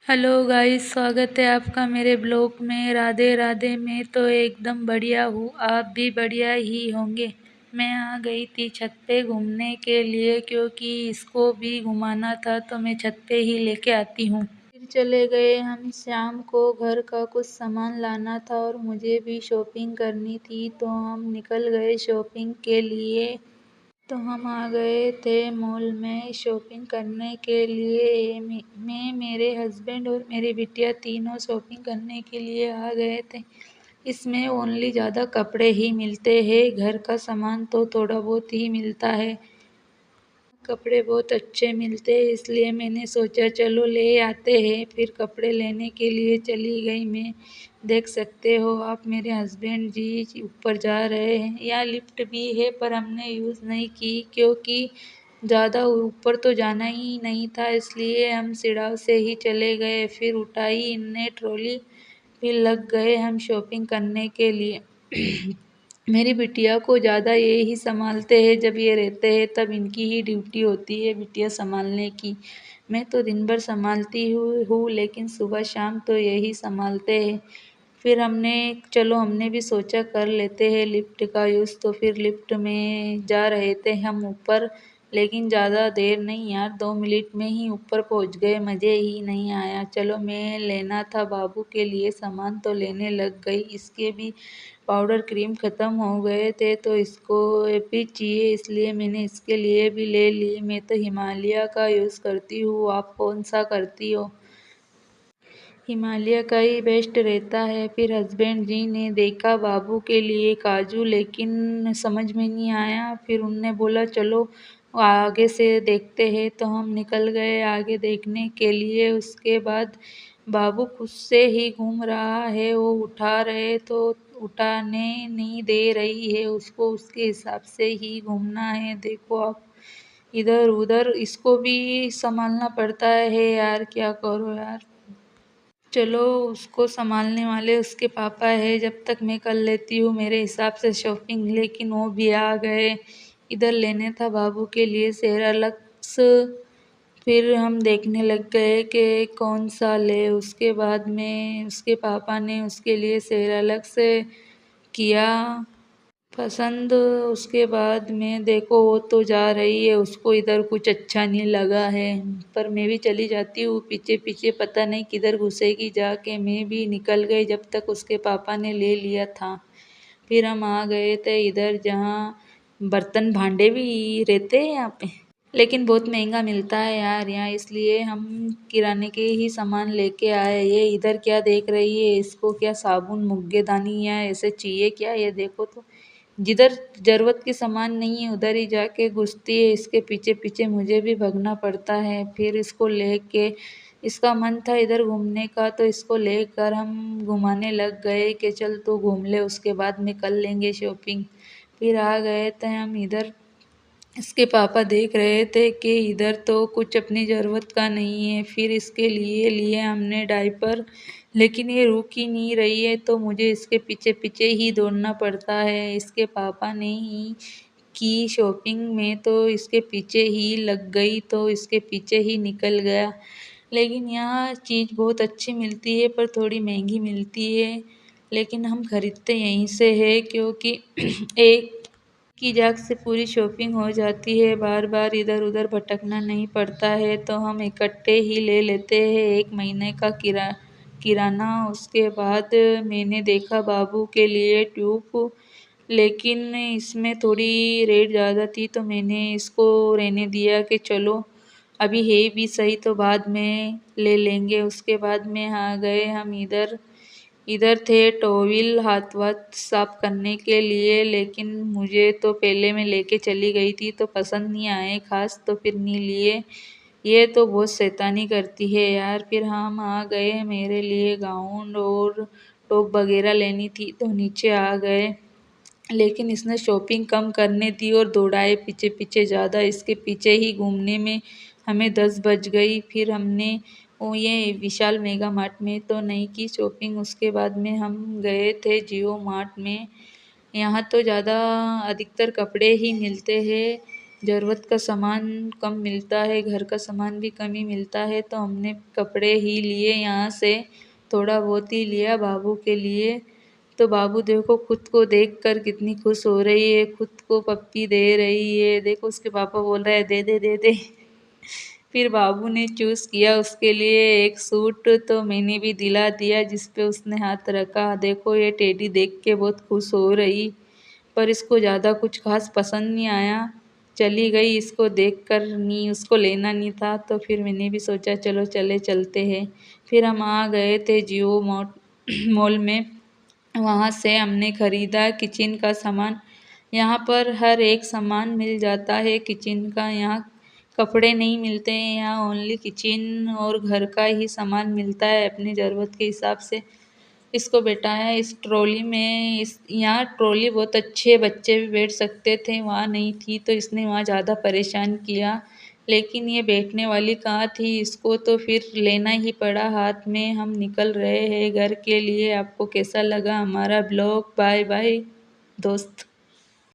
Hello guys, स्वागत है आपका मेरे ब्लॉग में। राधे राधे। मैं तो एकदम बढ़िया हूँ, आप भी बढ़िया ही होंगे। मैं आ गई थी छत पे घूमने के लिए, क्योंकि इसको भी घुमाना था तो मैं छत पे ही लेके आती हूँ। फिर चले गए हम। शाम को घर का कुछ सामान लाना था और मुझे भी शॉपिंग करनी थी, तो हम निकल गए शॉपिंग के लिए। तो हम आ गए थे मॉल में शॉपिंग करने के लिए। मैं, मेरे हस्बैंड और मेरी बिटिया तीनों शॉपिंग करने के लिए आ गए थे। इसमें ओनली ज़्यादा कपड़े ही मिलते हैं, घर का सामान तो थोड़ा बहुत ही मिलता है। कपड़े बहुत अच्छे मिलते हैं, इसलिए मैंने सोचा चलो ले आते हैं। फिर कपड़े लेने के लिए चली गई मैं। देख सकते हो आप, मेरे हस्बैंड जी ऊपर जा रहे हैं। यहाँ लिफ्ट भी है पर हमने यूज़ नहीं की, क्योंकि ज़्यादा ऊपर तो जाना ही नहीं था, इसलिए हम सीढ़ाव से ही चले गए। फिर उठाई इनने ट्रॉली, फिर लग गए हम शॉपिंग करने के लिए। मेरी बिटिया को ज़्यादा ये ही संभालते हैं, जब ये रहते हैं तब इनकी ही ड्यूटी होती है बिटिया संभालने की। मैं तो दिन भर संभालती हूँ, लेकिन सुबह शाम तो यही संभालते हैं। फिर हमने भी सोचा कर लेते हैं लिफ्ट का यूज़, तो फिर लिफ्ट में जा रहे थे हम ऊपर। लेकिन ज़्यादा देर नहीं यार, 2 मिनट में ही ऊपर पहुँच गए, मज़े ही नहीं आया। चलो, मैं लेना था बाबू के लिए सामान तो लेने लग गई। इसके भी पाउडर क्रीम ख़त्म हो गए थे, तो इसको भी चाहिए, इसलिए मैंने इसके लिए भी ले ली। मैं तो हिमालय का यूज़ करती हूँ, आप कौन सा करती हो? हिमालय का ही बेस्ट रहता है। फिर हस्बैंड जी ने देखा बाबू के लिए काजू, लेकिन समझ में नहीं आया। फिर उनने बोला चलो आगे से देखते हैं, तो हम निकल गए आगे देखने के लिए। उसके बाद बाबू खुद से ही घूम रहा है, वो उठा रहे तो उठाने नहीं दे रही है उसको, उसके हिसाब से ही घूमना है। देखो आप, इधर उधर इसको भी संभालना पड़ता है यार, क्या करो यार। चलो, उसको संभालने वाले उसके पापा है, जब तक मैं कर लेती हूँ मेरे हिसाब से शॉपिंग। लेकिन वो भी आ गए। इधर लेने था बाबू के लिए सेरालक्स। फिर हम देखने लग गए कि कौन सा ले। उसके बाद में उसके पापा ने उसके लिए सेरालक्स किया पसंद। उसके बाद में देखो, वो तो जा रही है, उसको इधर कुछ अच्छा नहीं लगा है, पर मैं भी चली जाती हूँ पीछे पीछे, पता नहीं किधर घुसेगी जाके। मैं भी निकल गई जब तक उसके पापा ने ले लिया था। फिर हम आ गए थे इधर, जहाँ बर्तन भांडे भी रहते हैं यहाँ पे, लेकिन बहुत महंगा मिलता है यार यहाँ, इसलिए हम किराने के ही सामान लेके आए। ये इधर क्या देख रही है, इसको क्या साबुन मुग्गेदानी या ऐसे चाहिए क्या? ये देखो तो, जिधर ज़रूरत की सामान नहीं है उधर ही जाके घुसती है, इसके पीछे पीछे मुझे भी भगना पड़ता है। फिर इसको लेके, इसका मन था इधर घूमने का, तो इसको लेकर हम घुमाने लग गए कि चल तू घूम ले, उसके बाद में कर लेंगे शॉपिंग। फिर आ गए थे हम इधर। इसके पापा देख रहे थे कि इधर तो कुछ अपनी ज़रूरत का नहीं है। फिर इसके लिए लिए हमने डायपर, लेकिन ये रुक ही नहीं रही है, तो मुझे इसके पीछे पीछे ही दौड़ना पड़ता है। इसके पापा ने ही की शॉपिंग में, तो इसके पीछे ही लग गई, तो इसके पीछे ही निकल गया। लेकिन यहाँ चीज़ बहुत अच्छी मिलती है, पर थोड़ी महंगी मिलती है। लेकिन हम खरीदते यहीं से है, क्योंकि एक की जाग से पूरी शॉपिंग हो जाती है, बार बार इधर उधर भटकना नहीं पड़ता है, तो हम इकट्ठे ही ले लेते हैं 1 महीने का किराना। उसके बाद मैंने देखा बाबू के लिए ट्यूब, लेकिन इसमें थोड़ी रेट ज़्यादा थी, तो मैंने इसको रहने दिया कि चलो अभी है भी सही, तो बाद में ले लेंगे। उसके बाद में आ गए हम इधर। इधर थे टॉवल हाथ वाथ साफ करने के लिए, लेकिन मुझे तो पहले मैं लेके चली गई थी तो पसंद नहीं आए खास, तो फिर नहीं लिए। ये तो बहुत शैतानी करती है यार। फिर हम आ गए, मेरे लिए गाउन और टॉप वगैरह लेनी थी, तो नीचे आ गए। लेकिन इसने शॉपिंग कम करने दी और दौड़ाए पीछे पीछे ज़्यादा, इसके पीछे ही घूमने में हमें 10 बज गई। फिर हमने ये विशाल मेगा मार्ट में तो नहीं की शॉपिंग। उसके बाद में हम गए थे जियो मार्ट में। यहाँ तो ज़्यादा अधिकतर कपड़े ही मिलते हैं, ज़रूरत का सामान कम मिलता है, घर का सामान भी कम ही मिलता है, तो हमने कपड़े ही लिए यहाँ से, थोड़ा बहुत ही लिया बाबू के लिए। तो बाबू देखो खुद को देखकर कितनी खुश हो रही है, खुद को पप्पी दे रही है। देखो उसके पापा बोल रहे हैं दे दे दे दे। फिर बाबू ने चूज़ किया उसके लिए एक सूट, तो मैंने भी दिला दिया जिस पे उसने हाथ रखा। देखो ये टेडी देख के बहुत खुश हो रही, पर इसको ज़्यादा कुछ खास पसंद नहीं आया, चली गई। इसको देखकर नहीं, उसको लेना नहीं था, तो फिर मैंने भी सोचा चलो चले चलते हैं। फिर हम आ गए थे जियो मॉल में, वहाँ से हमने खरीदा किचन का सामान। यहाँ पर हर एक सामान मिल जाता है किचन का, यहाँ कपड़े नहीं मिलते हैं, यहाँ ओनली किचन और घर का ही सामान मिलता है अपनी ज़रूरत के हिसाब से। इसको बैठाया इस ट्रॉली में, इस यहाँ ट्रॉली बहुत अच्छे, बच्चे भी बैठ सकते थे, वहाँ नहीं थी तो इसने वहाँ ज़्यादा परेशान किया। लेकिन ये बैठने वाली कहाँ थी, इसको तो फिर लेना ही पड़ा हाथ में। हम निकल रहे हैं घर के लिए। आपको कैसा लगा हमारा ब्लॉग? बाय बाय दोस्त।